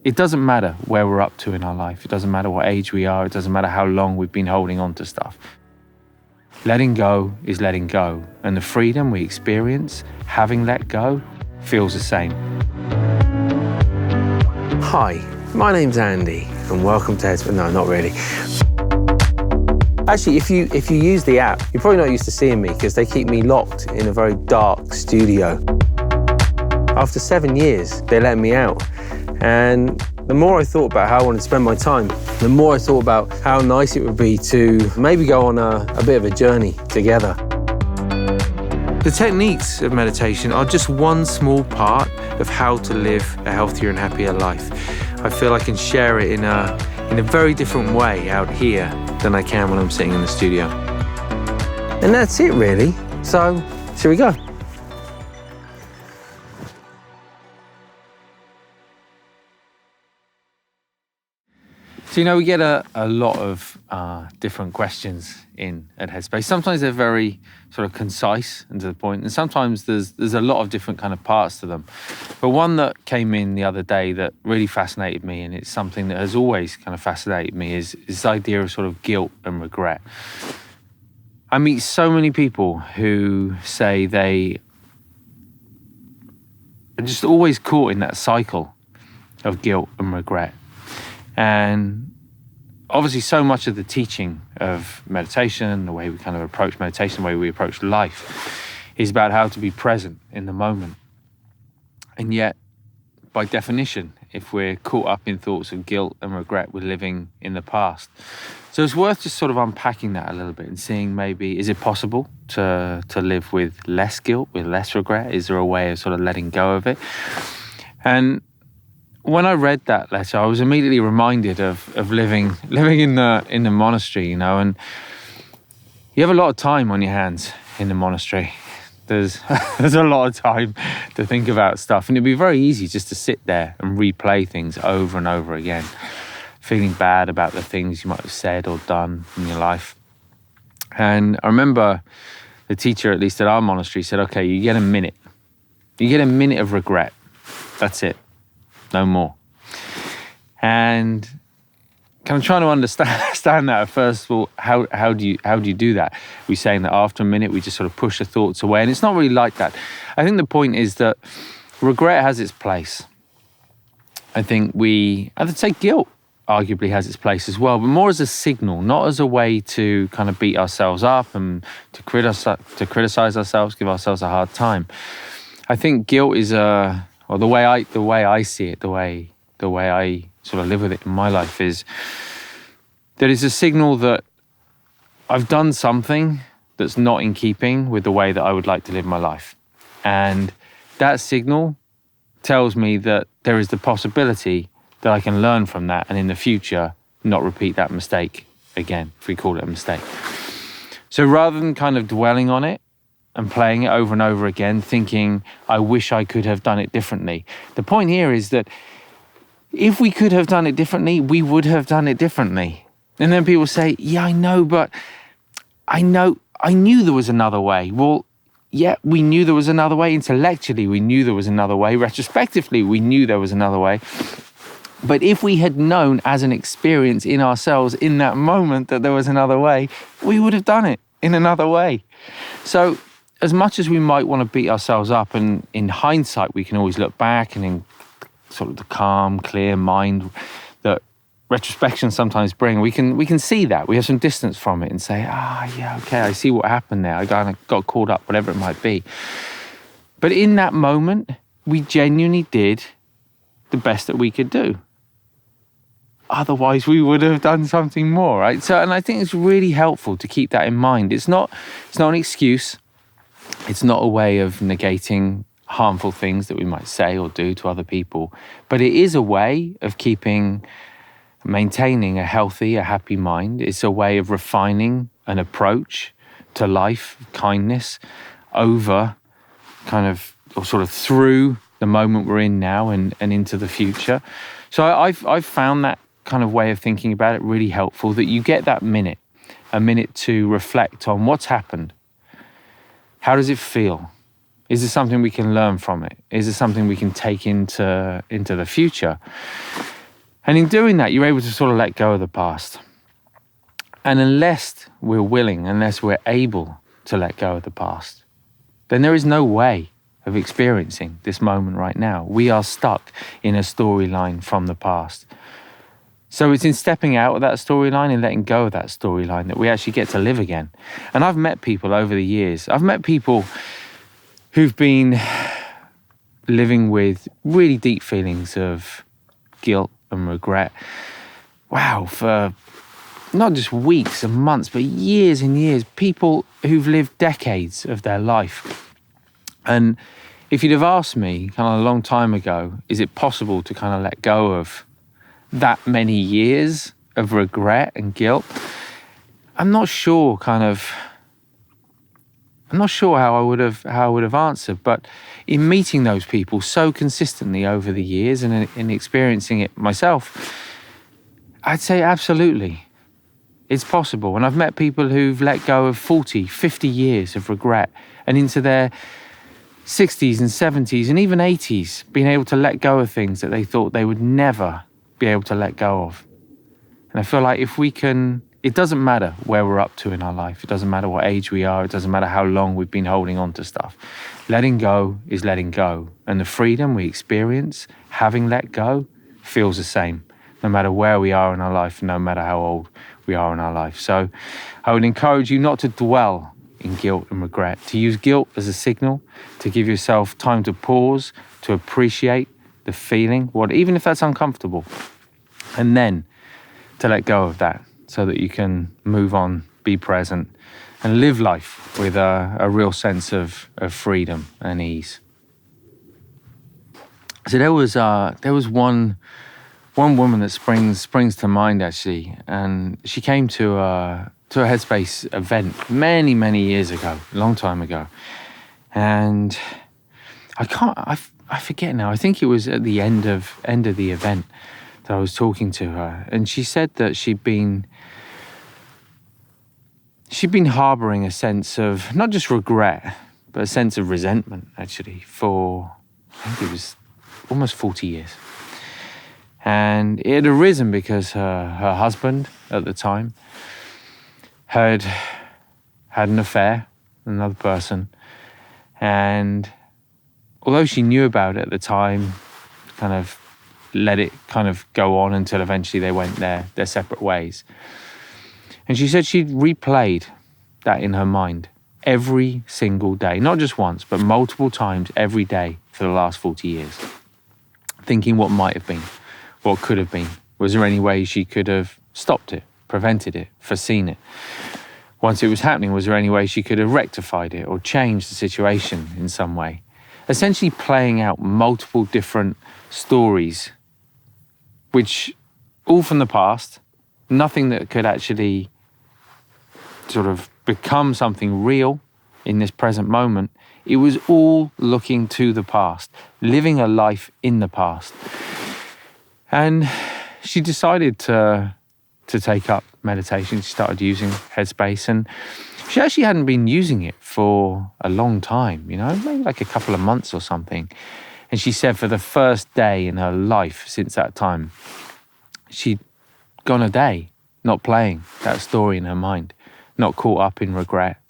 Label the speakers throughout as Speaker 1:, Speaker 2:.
Speaker 1: it doesn't matter where we're up to in our life. It doesn't matter what age we are. It doesn't matter how long we've been holding on to stuff. Letting go is letting go. And the freedom we experience having let go feels the same.
Speaker 2: Hi, my name's Andy and welcome to Headspace. No, not really. Actually, if you use the app, you're probably not used to seeing me because they keep me locked in a very dark studio. After 7 years, they let me out. And the more I thought about how I wanted to spend my time, the more I thought about how nice it would be to maybe go on a bit of a journey together.
Speaker 1: The techniques of meditation are just one small part of how to live a healthier and happier life. I feel I can share it in a very different way out here than I can when I'm sitting in the studio.
Speaker 2: And that's it really. So, shall we go?
Speaker 1: So, we get a lot of different questions in at Headspace. Sometimes they're very sort of concise and to the point, and sometimes there's a lot of different kind of parts to them. But one that came in the other day that really fascinated me, and it's something that has always kind of fascinated me, is this idea of sort of guilt and regret. I meet so many people who say they are just always caught in that cycle of guilt and regret. And obviously so much of the teaching of meditation, the way we kind of approach meditation, the way we approach life, is about how to be present in the moment. And yet, by definition, if we're caught up in thoughts of guilt and regret, we're living in the past. So it's worth just sort of unpacking that a little bit and seeing maybe, is it possible to live with less guilt, with less regret? Is there a way of sort of letting go of it? And when I read that letter, I was immediately reminded of living in the monastery, and you have a lot of time on your hands in the monastery. There's a lot of time to think about stuff, and it'd be very easy just to sit there and replay things over and over again, feeling bad about the things you might have said or done in your life. And I remember the teacher, at least at our monastery, said, okay, you get a minute. You get a minute of regret. That's it. No more. And kind of trying to understand that at first of all, how do you do that? We're saying that after a minute we just sort of push the thoughts away, and it's not really like that. I think the point is that regret has its place. I think I'd say guilt arguably has its place as well, but more as a signal, not as a way to kind of beat ourselves up and to criticize ourselves, give ourselves a hard time. I think guilt is the way I see it, the way I sort of live with it in my life is that it's a signal that I've done something that's not in keeping with the way that I would like to live my life. And that signal tells me that there is the possibility that I can learn from that and in the future not repeat that mistake again, if we call it a mistake. So rather than kind of dwelling on it and playing it over and over again, thinking, I wish I could have done it differently. The point here is that if we could have done it differently, we would have done it differently. And then people say, yeah, I know, but I knew there was another way. Well, yeah, we knew there was another way. Intellectually, we knew there was another way. Retrospectively, we knew there was another way. But if we had known as an experience in ourselves in that moment that there was another way, we would have done it in another way. So as much as we might want to beat ourselves up, and in hindsight, we can always look back and in sort of the calm, clear mind that retrospection sometimes bring, we can see that. We have some distance from it and say, yeah, okay, I see what happened there. I kind of got caught up, whatever it might be. But in that moment, we genuinely did the best that we could do. Otherwise, we would have done something more, right? So, and I think it's really helpful to keep that in mind. It's not an excuse. It's not a way of negating harmful things that we might say or do to other people, but it is a way of maintaining a healthy, a happy mind. It's a way of refining an approach to life, kindness, over kind of, or sort of through the moment we're in now and into the future. So I've found that kind of way of thinking about it really helpful, that you get that minute, a minute to reflect on what's happened. How does it feel? Is there something we can learn from it? Is there something we can take into the future? And in doing that, you're able to sort of let go of the past. And unless we're willing, unless we're able to let go of the past, then there is no way of experiencing this moment right now. We are stuck in a storyline from the past. So it's in stepping out of that storyline and letting go of that storyline that we actually get to live again. And I've met people over the years. I've met people who've been living with really deep feelings of guilt and regret. Wow, for not just weeks and months, but years and years. People who've lived decades of their life. And if you'd have asked me kind of a long time ago, is it possible to kind of let go of that many years of regret and guilt? I'm not sure how I would have answered, but in meeting those people so consistently over the years and in experiencing it myself, I'd say absolutely. It's possible. And I've met people who've let go of 40, 50 years of regret and into their 60s and 70s and even 80s, being able to let go of things that they thought they would never be able to let go of. And I feel like if we can, it doesn't matter where we're up to in our life. It doesn't matter what age we are. It doesn't matter how long we've been holding on to stuff. Letting go is letting go. And the freedom we experience having let go feels the same, no matter where we are in our life, no matter how old we are in our life. So I would encourage you not to dwell in guilt and regret, to use guilt as a signal, to give yourself time to pause, to appreciate the feeling, even if that's uncomfortable, and then to let go of that so that you can move on, be present, and live life with a real sense of freedom and ease. So there was one woman that springs to mind actually, and she came to a Headspace event many years ago, a long time ago, and I forget now. I think it was at the end of the event that I was talking to her, and she said that she'd been harboring a sense of not just regret, but a sense of resentment actually for, I think it was almost 40 years. And it had arisen because her husband at the time had an affair with another person, and although she knew about it at the time, kind of let it kind of go on until eventually they went their separate ways. And she said she'd replayed that in her mind every single day, not just once, but multiple times every day for the last 40 years, thinking what might have been, what could have been. Was there any way she could have stopped it, prevented it, foreseen it? Once it was happening, was there any way she could have rectified it or changed the situation in some way? Essentially playing out multiple different stories, which all from the past, nothing that could actually sort of become something real in this present moment. It was all looking to the past, living a life in the past. And she decided to take up meditation. She started using Headspace, and she actually hadn't been using it for a long time, maybe like a couple of months or something. And she said for the first day in her life since that time, she'd gone a day not playing that story in her mind, not caught up in regret,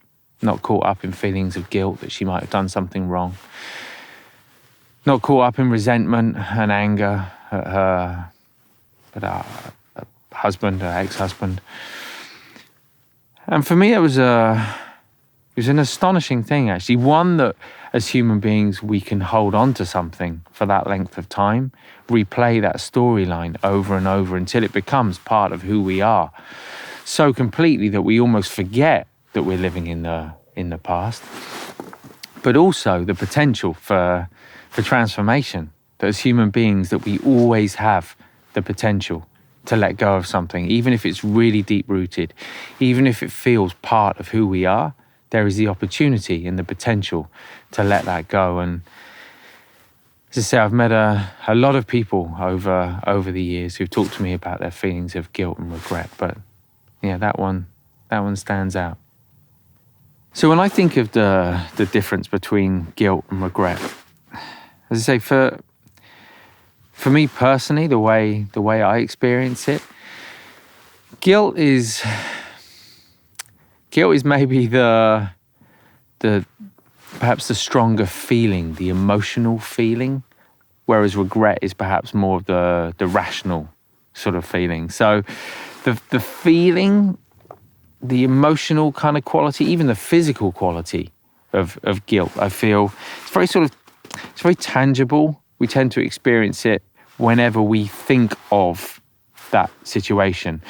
Speaker 1: not caught up in feelings of guilt that she might have done something wrong, not caught up in resentment and anger at her husband, her ex-husband. And for me, it was an astonishing thing, actually. One that, as human beings, we can hold on to something for that length of time, replay that storyline over and over until it becomes part of who we are, so completely that we almost forget that we're living in the past. But also the potential for transformation, that as human beings, that we always have the potential to let go of something, even if it's really deep-rooted, even if it feels part of who we are, there is the opportunity and the potential to let that go. And as I say, I've met a lot of people over the years who've talked to me about their feelings of guilt and regret, but yeah, that one stands out. So when I think of the difference between guilt and regret, as I say, for for me personally, the way I experience it, guilt is maybe the perhaps the stronger feeling, the emotional feeling, whereas regret is perhaps more of the rational sort of feeling. So the feeling, the emotional kind of quality, even the physical quality of guilt, I feel it's very tangible. We tend to experience it whenever we think of that situation.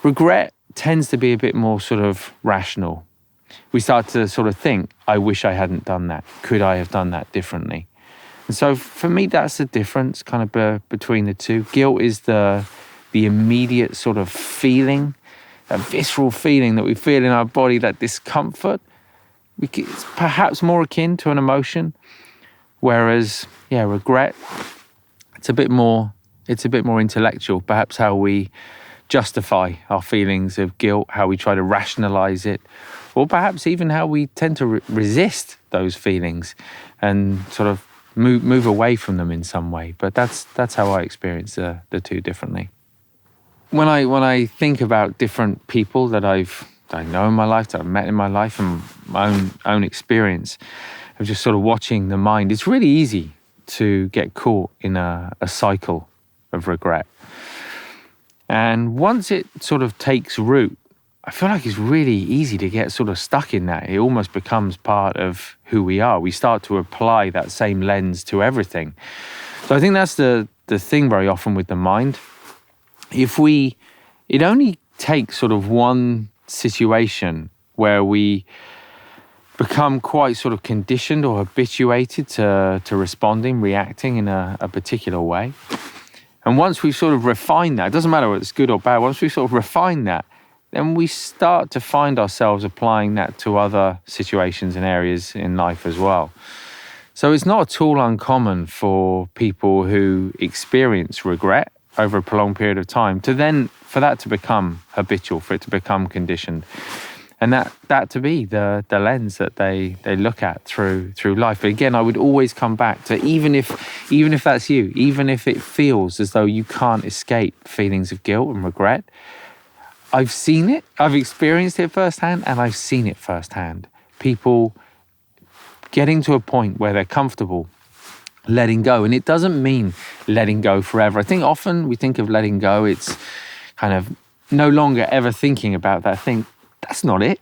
Speaker 1: Regret tends to be a bit more sort of rational. We start to sort of think, I wish I hadn't done that. Could I have done that differently? And so for me, that's the difference kind of between the two. Guilt is the immediate sort of feeling, that visceral feeling that we feel in our body, that discomfort. It's perhaps more akin to an emotion, whereas, regret, it's a bit more intellectual, perhaps how we justify our feelings of guilt, how we try to rationalize it, or perhaps even how we tend to resist those feelings and sort of move away from them in some way. But that's how I experience the two differently. When I think about different people that I know in my life, that I've met in my life, and my own experience of just sort of watching the mind, it's really easy to get caught in a cycle of regret. And once it sort of takes root, I feel like it's really easy to get sort of stuck in that. It almost becomes part of who we are. We start to apply that same lens to everything. So I think that's the thing very often with the mind. It only takes sort of one situation where we become quite sort of conditioned or habituated to responding, reacting in a particular way. And once we've sort of refined that, it doesn't matter whether it's good or bad, once we sort of refine that, then we start to find ourselves applying that to other situations and areas in life as well. So it's not at all uncommon for people who experience regret over a prolonged period of time for that to become habitual, for it to become conditioned. And that to be the lens that they look at through life. But again, I would always come back to even if that's you, even if it feels as though you can't escape feelings of guilt and regret, I've seen it, I've experienced it firsthand, and I've seen it firsthand. People getting to a point where they're comfortable letting go. And it doesn't mean letting go forever. I think often we think of letting go, it's kind of no longer ever thinking about that thing. That's not it.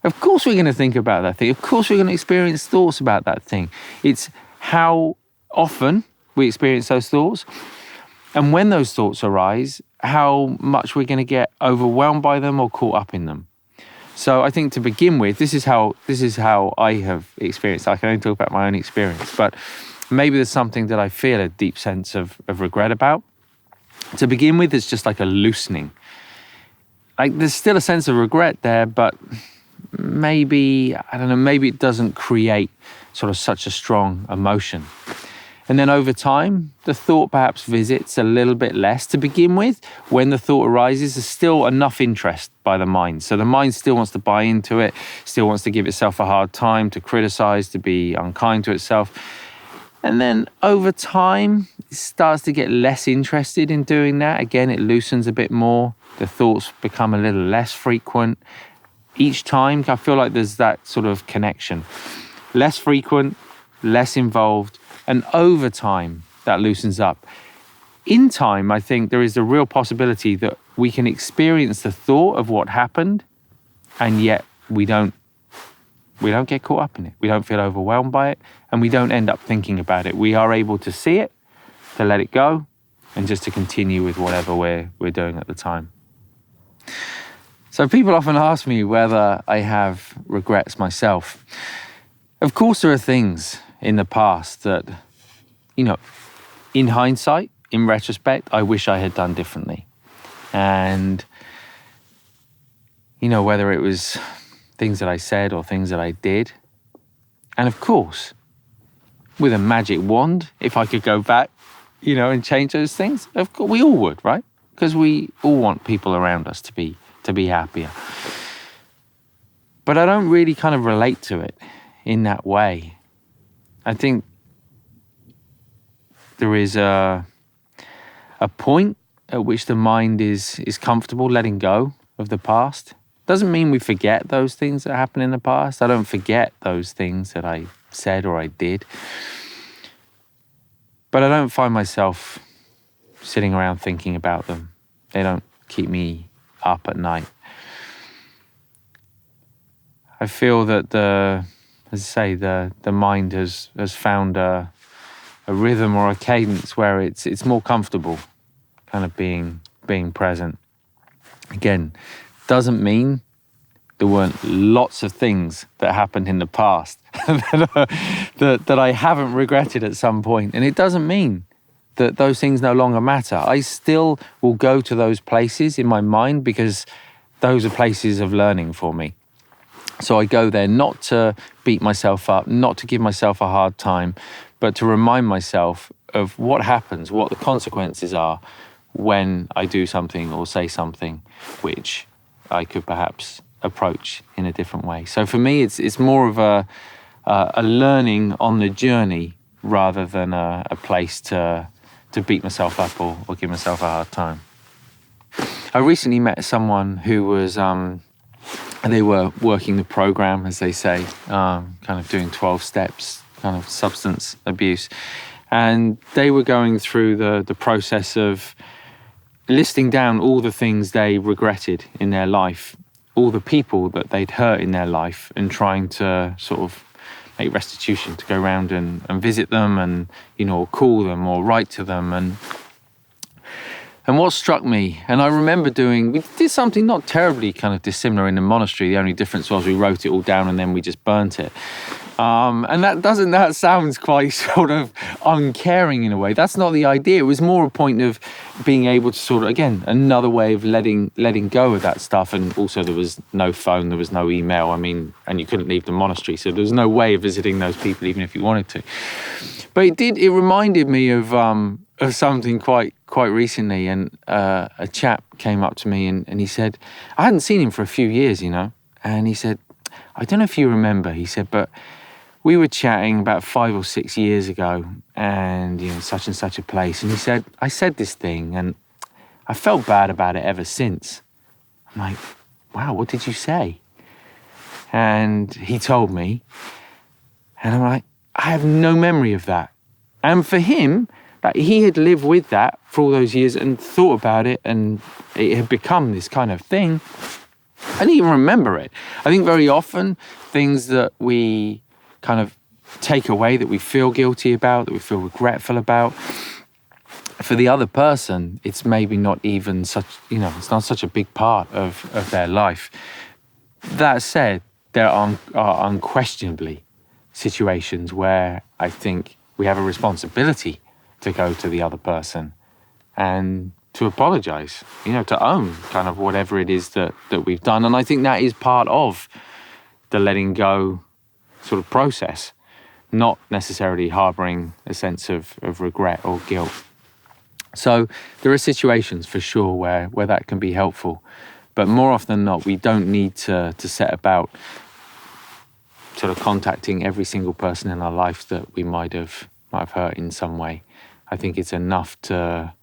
Speaker 1: Of course we're going to think about that thing. Of course we're going to experience thoughts about that thing. It's how often we experience those thoughts, and when those thoughts arise, how much we're going to get overwhelmed by them or caught up in them. So I think to begin with, this is how I have experienced. I can only talk about my own experience, but maybe there's something that I feel a deep sense of regret about. To begin with, it's just like a loosening. Like there's still a sense of regret there, but maybe it doesn't create sort of such a strong emotion. And then over time, the thought perhaps visits a little bit less. To begin with, when the thought arises, there's still enough interest by the mind. So the mind still wants to buy into it, still wants to give itself a hard time, to criticize, to be unkind to itself. And then over time, it starts to get less interested in doing that. Again, it loosens a bit more. The thoughts become a little less frequent. Each time, I feel like there's that sort of connection. Less frequent, less involved, and over time, that loosens up. In time, I think there is a real possibility that we can experience the thought of what happened, and yet we don't get caught up in it. We don't feel overwhelmed by it, and we don't end up thinking about it. We are able to see it, to let it go, and just to continue with whatever we're doing at the time. So people often ask me whether I have regrets myself. Of course, there are things in the past that, in hindsight, in retrospect, I wish I had done differently. And, whether it was things that I said or things that I did. And of course, with a magic wand, if I could go back, and change those things, of course, we all would, right? Because we all want people around us to be happier. But I don't really kind of relate to it in that way. I think there is a a point at which the mind is comfortable letting go of the past. Doesn't mean we forget those things that happened in the past. I don't forget those things that I said or I did. But I don't find myself sitting around thinking about them. They don't keep me up at night. I feel that the mind has found a rhythm or a cadence where it's more comfortable kind of being present. Again, doesn't mean there weren't lots of things that happened in the past that I haven't regretted at some point. And it doesn't mean that those things no longer matter. I still will go to those places in my mind because those are places of learning for me. So I go there not to beat myself up, not to give myself a hard time, but to remind myself of what happens, what the consequences are when I do something or say something which I could perhaps approach in a different way. So for me, it's more of a learning on the journey rather than a place to beat myself up or give myself a hard time. I recently met someone who was, they were working the program, as they say, kind of doing 12 steps, kind of substance abuse. And they were going through the process of listing down all the things they regretted in their life, all the people that they'd hurt in their life, and trying to sort of make restitution, to go around and visit them and, or call them or write to them. And what struck me, and I remember we did something not terribly kind of dissimilar in the monastery. The only difference was we wrote it all down and then we just burnt it. And that sounds quite sort of uncaring in a way. That's not the idea. It was more a point of being able to sort of, again, another way of letting go of that stuff. And also there was no phone, there was no email. And you couldn't leave the monastery. So there was no way of visiting those people, even if you wanted to. But it reminded me of something quite recently. And a chap came up to me and he said, I hadn't seen him for a few years, And he said, I don't know if you remember, he said, but we were chatting about 5 or 6 years ago and, such and such a place. And he said, I said this thing and I felt bad about it ever since. I'm like, wow, what did you say? And he told me, and I'm like, I have no memory of that. And for him, he had lived with that for all those years and thought about it, and it had become this kind of thing. I didn't even remember it. I think very often things that we kind of take away, that we feel guilty about, that we feel regretful about, for the other person, it's maybe not even such, it's not such a big part of their life. That said, there are unquestionably situations where I think we have a responsibility to go to the other person and to apologize, to own kind of whatever it is that we've done. And I think that is part of the letting go sort of process, not necessarily harboring a sense of regret or guilt. So there are situations for sure where that can be helpful, but more often than not, we don't need to set about sort of contacting every single person in our life that we might have hurt in some way. I think it's enough to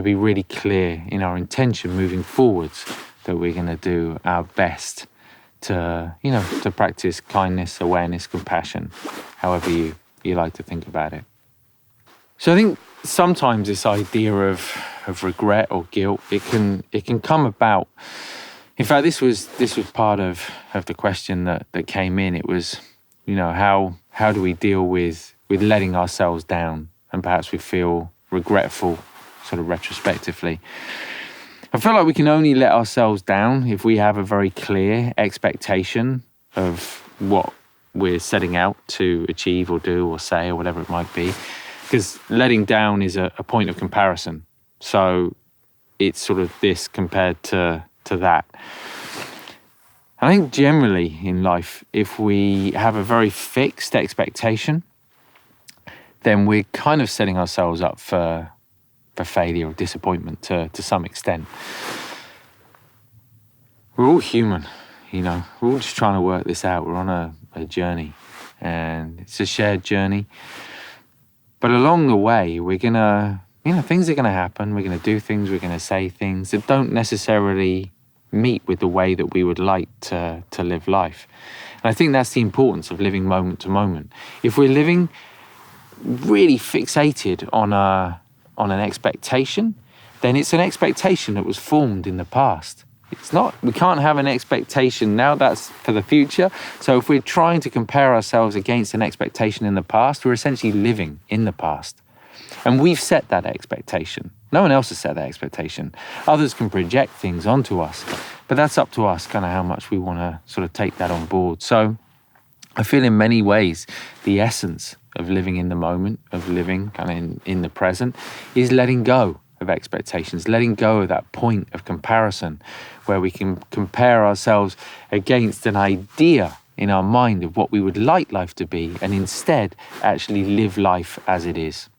Speaker 1: be really clear in our intention moving forwards that we're going to do our best to practice kindness, awareness, compassion, however you like to think about it. So I think sometimes this idea of regret or guilt, it can come about. In fact, this was part of the question that came in. It was, how do we deal with letting ourselves down, and perhaps we feel regretful sort of retrospectively. I feel like we can only let ourselves down if we have a very clear expectation of what we're setting out to achieve or do or say or whatever it might be. Because letting down is a point of comparison. So it's sort of this compared to that. I think generally in life, if we have a very fixed expectation, then we're kind of setting ourselves up for failure or disappointment to some extent. We're all human, we're all just trying to work this out. We're on a journey, and it's a shared journey. But along the way, we're gonna things are going to happen. We're going to do things, we're going to say things that don't necessarily meet with the way that we would like to live life. And I think that's the importance of living moment to moment. If we're living really fixated on an expectation, then it's an expectation that was formed in the past. We can't have an expectation now, that's for the future. So if we're trying to compare ourselves against an expectation in the past, we're essentially living in the past. And we've set that expectation. No one else has set that expectation. Others can project things onto us, but that's up to us kind of how much we want to sort of take that on board. So I feel in many ways the essence of living in the moment, of living kind of in the present, is letting go of expectations, letting go of that point of comparison where we can compare ourselves against an idea in our mind of what we would like life to be, and instead actually live life as it is.